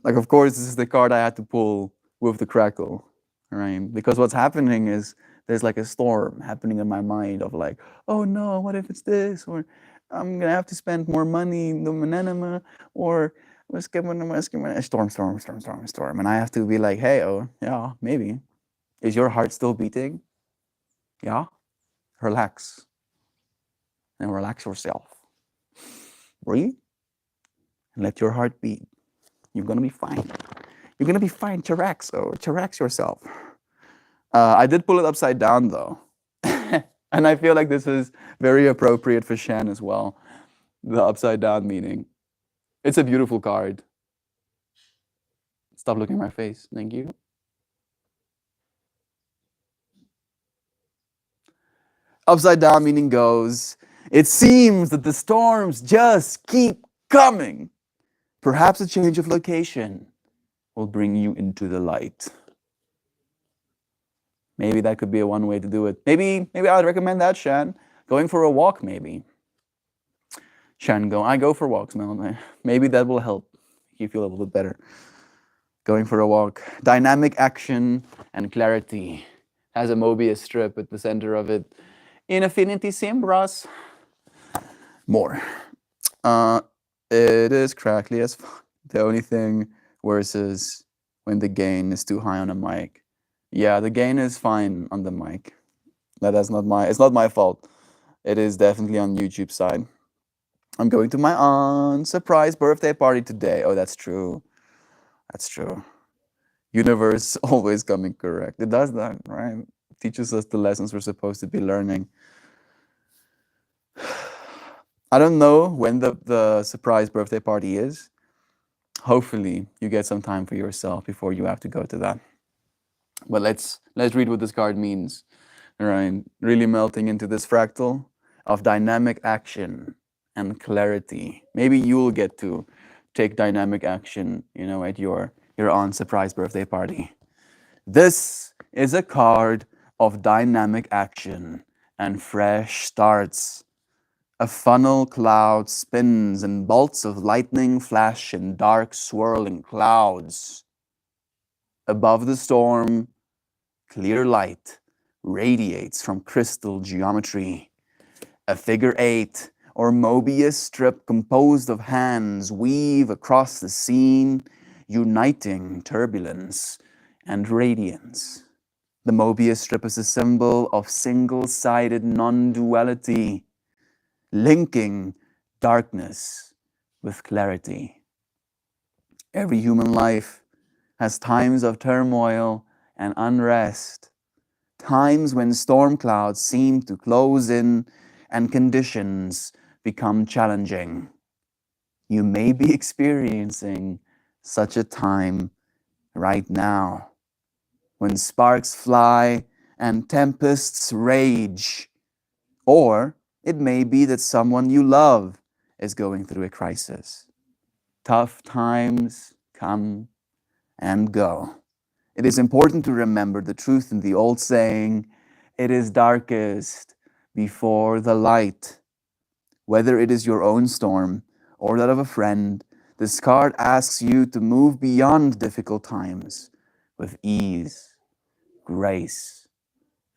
Like, of course, this is the card I had to pull with the crackle, right? Because what's happening is there's like a storm happening in my mind of like, oh no, what if it's this? Or I'm gonna have to spend more money in the Mananama, or storm. And I have to be like, hey, oh, yeah, maybe. Is your heart still beating? Yeah? Relax. And relax yourself. Breathe. And let your heart beat. You're gonna be fine. You're gonna be fine. Chillax yourself. I did pull it upside down though. And I feel like this is very appropriate for Shan as well. The upside down meaning. It's a beautiful card. Stop looking at my face. Thank you. Upside down meaning goes, it seems that the storms just keep coming. Perhaps a change of location will bring you into the light. Maybe that could be a one way to do it. Maybe I'd recommend that, Shan. Going for a walk, maybe. Shan, I go for walks, man. Maybe that will help you feel a little bit better. Going for a walk. Dynamic action and clarity. Has a Mobius strip at the center of it. In Affinity Simbras. More. It is crackly as fuck. The only thing worse is when the gain is too high on a mic. Yeah, the gain is fine on the mic. It's not my fault. It is definitely on YouTube side. I'm going to my aunt's surprise birthday party today. Oh, that's true. That's true. Universe always coming correct. It does that, right? Teaches us the lessons we're supposed to be learning. I don't know when the surprise birthday party is. Hopefully you get some time for yourself before you have to go to that. But let's read what this card means. Right? Really melting into this fractal of dynamic action and clarity. Maybe you'll get to take dynamic action, at your aunt's surprise birthday party. This is a card of dynamic action and fresh starts. A funnel cloud spins and bolts of lightning flash in dark swirling clouds. Above the storm, clear light radiates from crystal geometry. A figure 8 or Mobius strip composed of hands weave across the scene, uniting turbulence and radiance. The Mobius strip is a symbol of single-sided non-duality, linking darkness with clarity. Every human life has times of turmoil and unrest, times when storm clouds seem to close in and conditions become challenging. You may be experiencing such a time right now, when sparks fly and tempests rage, or it may be that someone you love is going through a crisis. Tough times come and go. It is important to remember the truth in the old saying, it is darkest before the light. Whether it is your own storm or that of a friend, this card asks you to move beyond difficult times with ease, grace,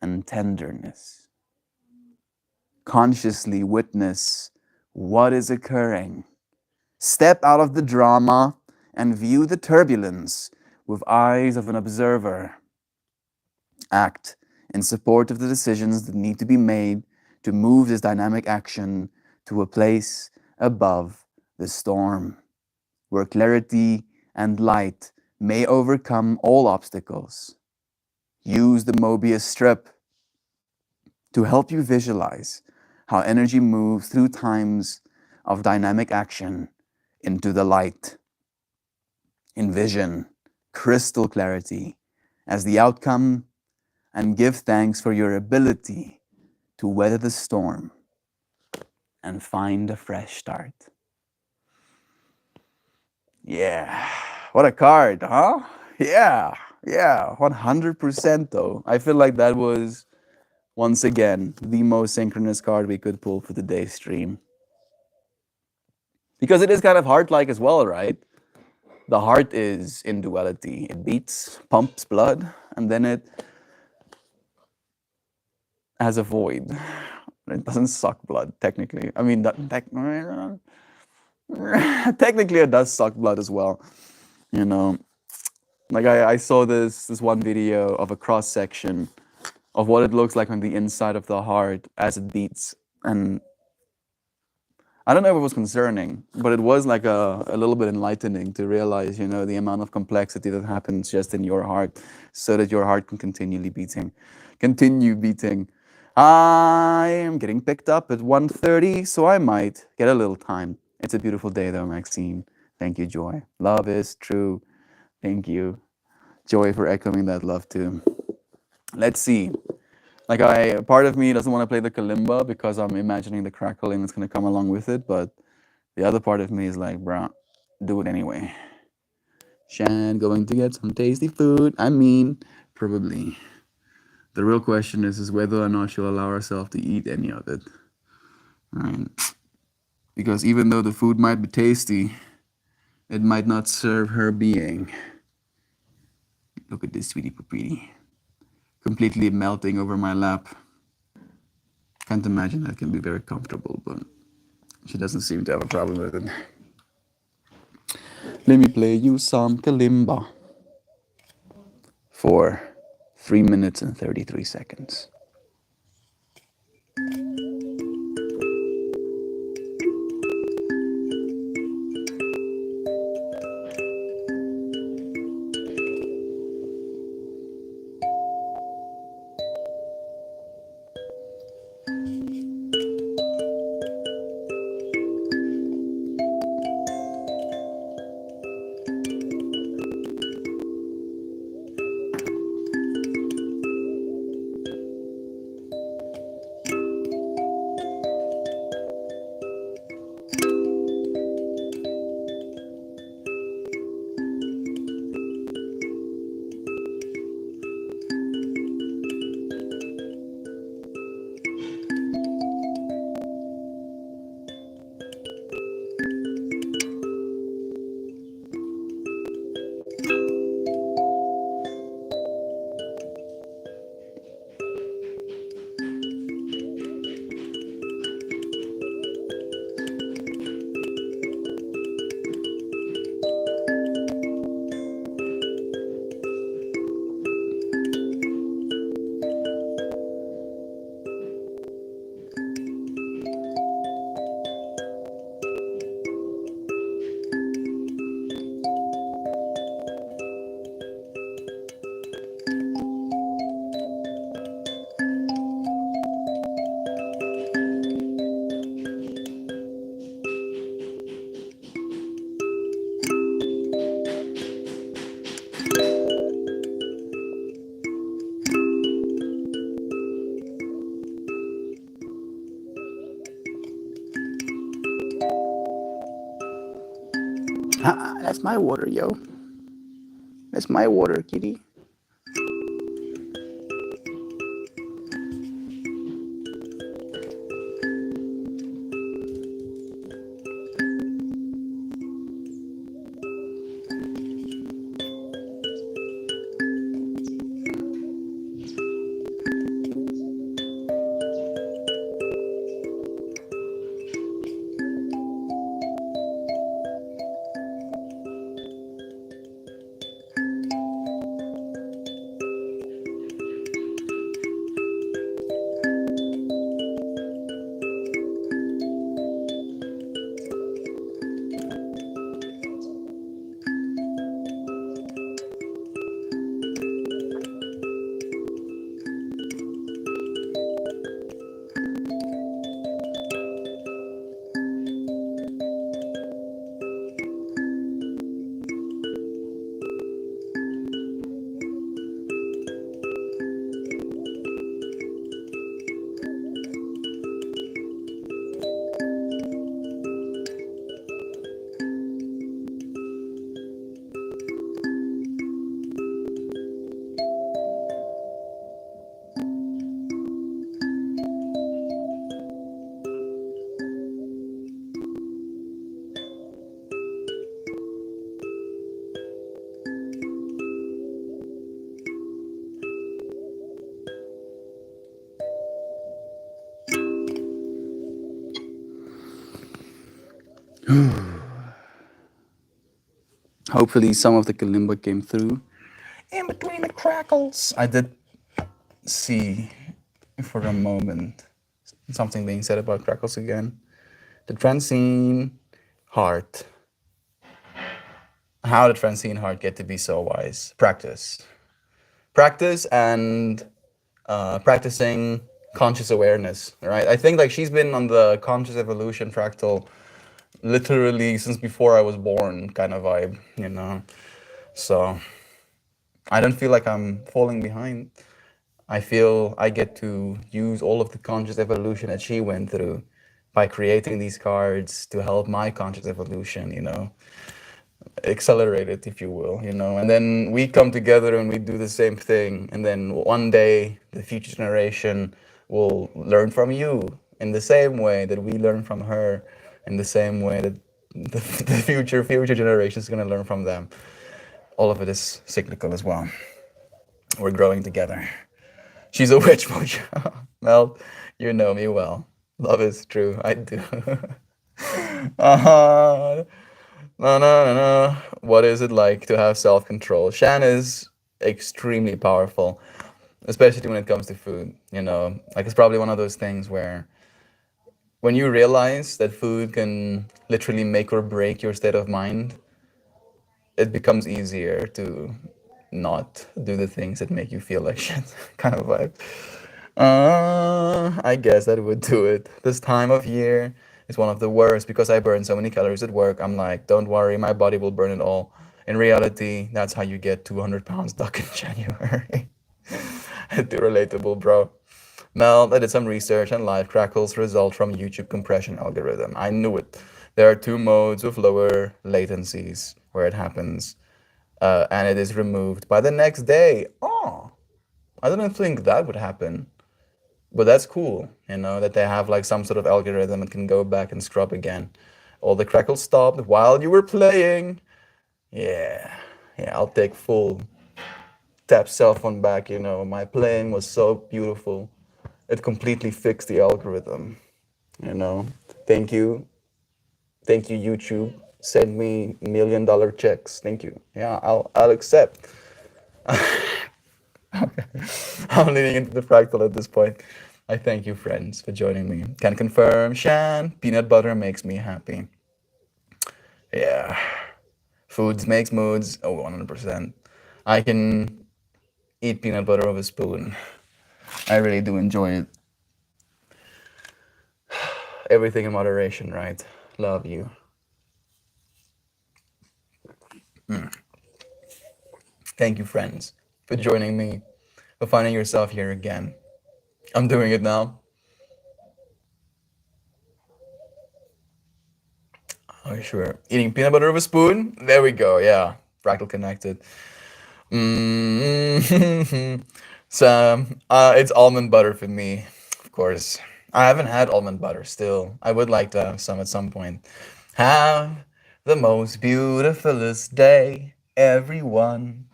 and tenderness. Consciously witness what is occurring. Step out of the drama and view the turbulence with eyes of an observer. Act in support of the decisions that need to be made to move this dynamic action to a place above the storm, where clarity and light may overcome all obstacles. Use the Mobius strip to help you visualize how energy moves through times of dynamic action into the light. Envision crystal clarity as the outcome and give thanks for your ability to weather the storm and find a fresh start. Yeah, what a card, huh? Yeah, 100% though. I feel like that was, once again, the most synchronous card we could pull for the day stream. Because it is kind of heart-like as well, right? The heart is in duality. It beats, pumps blood, and then it has a void. It doesn't suck blood, technically. I mean, technically it does suck blood as well. Like I saw this one video of a cross-section of what it looks like on the inside of the heart as it beats. And I don't know if it was concerning, but it was like a little bit enlightening to realize, the amount of complexity that happens just in your heart so that your heart can continue beating. I am getting picked up at 1:30, so I might get a little time. It's a beautiful day though, Maxine. Thank you, Joy. Love is true. Thank you, Joy, for echoing that love too. Let's see. Like part of me doesn't want to play the kalimba because I'm imagining the crackling that's gonna come along with it, but the other part of me is like, bruh, do it anyway. Shan going to get some tasty food. I mean, probably. The real question is whether or not she'll allow herself to eat any of it. Right? Because even though the food might be tasty, it might not serve her being. Look at this sweetie papiti. Completely melting over my lap. Can't imagine that can be very comfortable, but she doesn't seem to have a problem with it. Let me play you some kalimba for 3 minutes and 33 seconds. That's my water, yo. That's my water, kitty. Hopefully, some of the kalimba came through in between the crackles. I did see for a moment something being said about crackles again. The Francine heart. How did Francine Hart get to be so wise? Practice. Practice and practicing conscious awareness, right? I think like she's been on the conscious evolution fractal literally since before I was born, kind of vibe, you know. So I don't feel like I'm falling behind. I feel I get to use all of the conscious evolution that she went through by creating these cards to help my conscious evolution, you know, accelerate it, if you will, you know. And then we come together and we do the same thing. And then one day, the future generation will learn from you in the same way that we learn from her, in the same way that the future generation is going to learn from them. All of it is cyclical as well. We're growing together. She's a witch, Mojo. Mel, you know me well. Love is true. I do. uh-huh. No, no, no, no. What is it like to have self control? Shan is extremely powerful, especially when it comes to food. You know, like it's probably one of those things where when you realize that food can literally make or break your state of mind, it becomes easier to not do the things that make you feel like shit, kind of vibe. I guess that would do it. This time of year is one of the worst because I burn so many calories at work. I'm like, don't worry, my body will burn it all. In reality, that's how you get 200 pounds stuck in January. Too relatable, bro. Mel, I did some research and live crackles result from YouTube compression algorithm. I knew it. There are two modes with lower latencies where it happens, and it is removed by the next day. Oh, I didn't think that would happen. But that's cool, you know, that they have like some sort of algorithm and can go back and scrub again. All the crackles stopped while you were playing. Yeah, yeah, I'll take full tap cell phone back, you know. My playing was so beautiful. It completely fixed the algorithm, you know. Thank you. Thank you, YouTube. Send me $1 million checks. Thank you. Yeah, I'll accept. I'm leaning into the fractal at this point. I thank you, friends, for joining me. Can confirm, Shan, peanut butter makes me happy. Yeah. Foods makes moods. Oh, 100%. I can eat peanut butter with a spoon. I really do enjoy it. Everything in moderation, right? Love you. Thank you, friends, for joining me, for finding yourself here again. I'm doing it now. Oh, sure. Eating peanut butter with a spoon? There we go. Yeah. Fractal connected. Mm-hmm. So, it's almond butter for me, of course. I haven't had almond butter still. I would like to have some at some point. Have the most beautifulest day, everyone.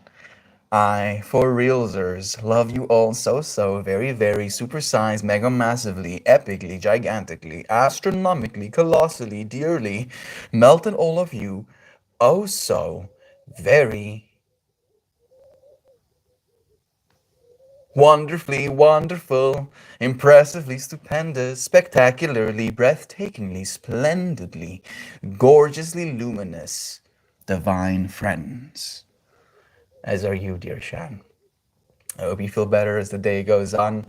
I, for realsers, love you all so, so very, very supersized, mega massively, epically, gigantically, astronomically, colossally, dearly, melting all of you oh so very wonderfully wonderful, impressively stupendous, spectacularly, breathtakingly, splendidly, gorgeously luminous, divine friends, as are you, dear Shan. I hope you feel better as the day goes on.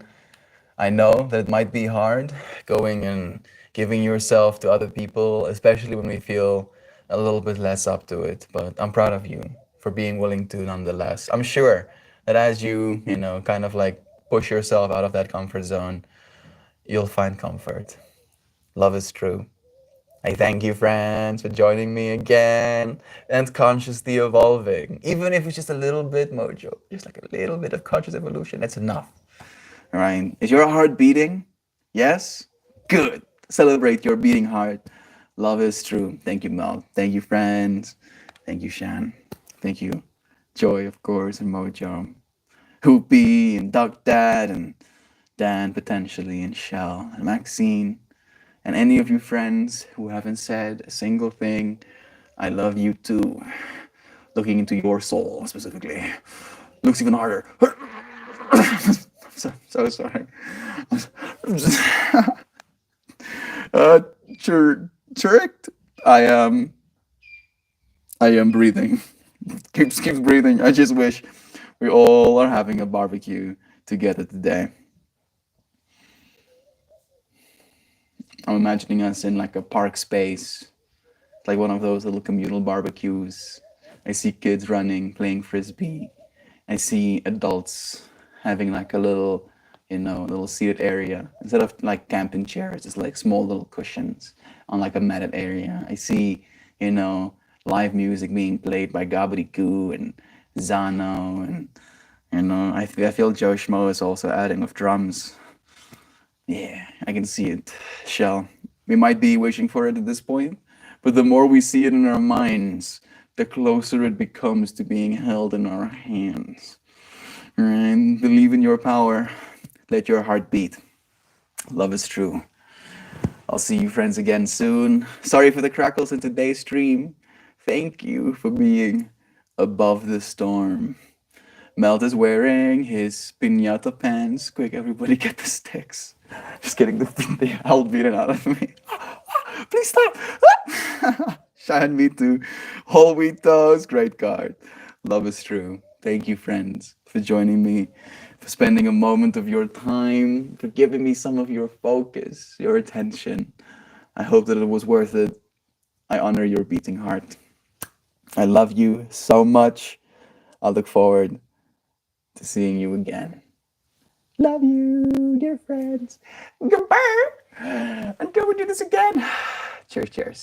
I know that it might be hard going and giving yourself to other people, especially when we feel a little bit less up to it. But I'm proud of you for being willing to nonetheless. I'm sure that as you, you know, kind of like push yourself out of that comfort zone, you'll find comfort. Love is true. I thank you, friends, for joining me again and consciously evolving. Even if it's just a little bit, Mojo, just like a little bit of conscious evolution, that's enough. All right. Is your heart beating? Yes? Good. Celebrate your beating heart. Love is true. Thank you, Mel. Thank you, friends. Thank you, Shan. Thank you, Joy, of course, and Mojo. Hoopy and Duck Dad and Dan potentially and Shell and Maxine and any of you friends who haven't said a single thing. I love you too. Looking into your soul specifically. Looks even harder. So sorry. uh, Chirked. I am. I am breathing. Keeps breathing. I just wish we all are having a barbecue together today. I'm imagining us in like a park space, like one of those little communal barbecues. I see kids running, playing frisbee. I see adults having like a little, little seated area. Instead of like camping chairs, it's like small little cushions on like a matted area. I see, live music being played by Gabadoo and Zano. And, I feel Joe Schmo is also adding with drums. Yeah, I can see it, Shell. We might be wishing for it at this point, but the more we see it in our minds, the closer it becomes to being held in our hands. And believe in your power. Let your heart beat. Love is true. I'll see you friends again soon. Sorry for the crackles in today's stream. Thank you for being above the storm. Melt is wearing his pinata pants. Quick, everybody get the sticks. Just getting the hell beaten out of me. Please stop. Shine me too. Whole wheat toast. Great card. Love is true. Thank you, friends, for joining me, for spending a moment of your time, for giving me some of your focus, your attention. I hope that it was worth it. I honor your beating heart. I love you so much. I look forward to seeing you again. Love you, dear friends. Goodbye. Until we do this again. Cheers, cheers.